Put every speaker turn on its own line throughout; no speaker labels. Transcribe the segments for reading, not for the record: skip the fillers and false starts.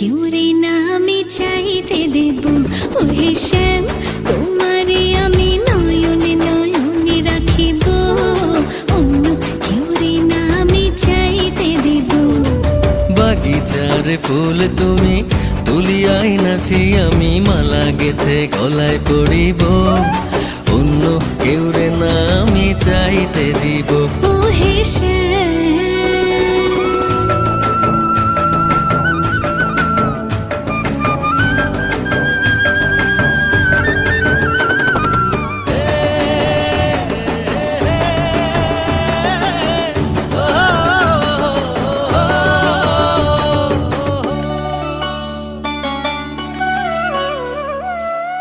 কেউ রে না আমি চাইতে দেব। ওহে শ্যাম তোমারে আমি নয়নে নয়নে রাখিব, অন্য কেউ রে না আমি চাইতে দেব।
বাগিচার ফুল তুমি তুলিয়াই নাছি আমি মালা গেথে গলায় পড়িব, অন্য কেউ রে না আমি চাইতে দিব।
ওহে শ্যাম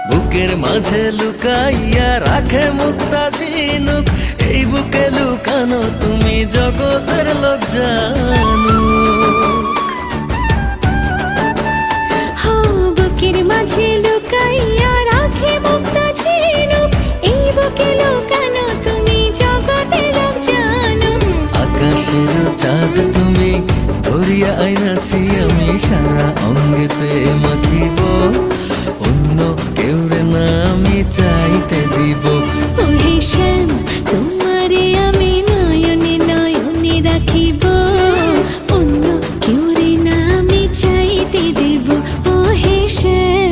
বুকের মাঝে লুকাইয়া রাখে মুক্তা ঝিনুক, এই বুকে লুকানো তুমি জগতের লোক জানুক।
হো বুকের মাঝে লুকাইয়া রাখে মুক্তা ঝিনুক, এই বুকে লুকানো তুমি জগতের লোক জানো।
আকাশের চাঁদ তুমি ধরিয়া আইনাছি আমি সারা অঙ্গেতে মাখিব, অন্য কেউ রে না আমি চাইতে দিব।
ওহে শ্যাম তোমারে আমি নয়নে নয়নে রাখিব, অন্য কেউ রে না আমি চাইতে দেব। ওহে শ্যাম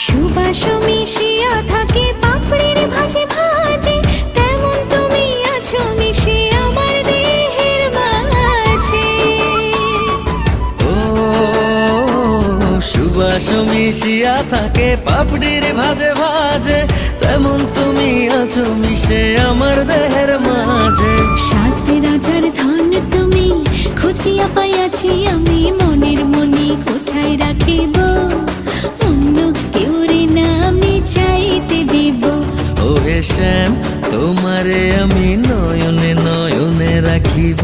সুবাস মিশিয়া থাকে পাপড়ির ভাজে ভাজে, তেমন তুমি আছো মিশে আমার দেহের মাঝে।
ও সুবাস মিশিয়া থাকে পাপড়ির ভাজে ভাজে, তেমন তুমি আছো মিশে আমার দেহের মাঝে।
সাত রাজার ধন তুমি খুঁজিয়া পাইয়াছি আমি মনের মনি কোঠায় রাখিব, অন্য কেউ রে না আমি চাইতে দেব।
ওহে শ্যাম তোমারে আমি নয়নে নয়নে রাখিব।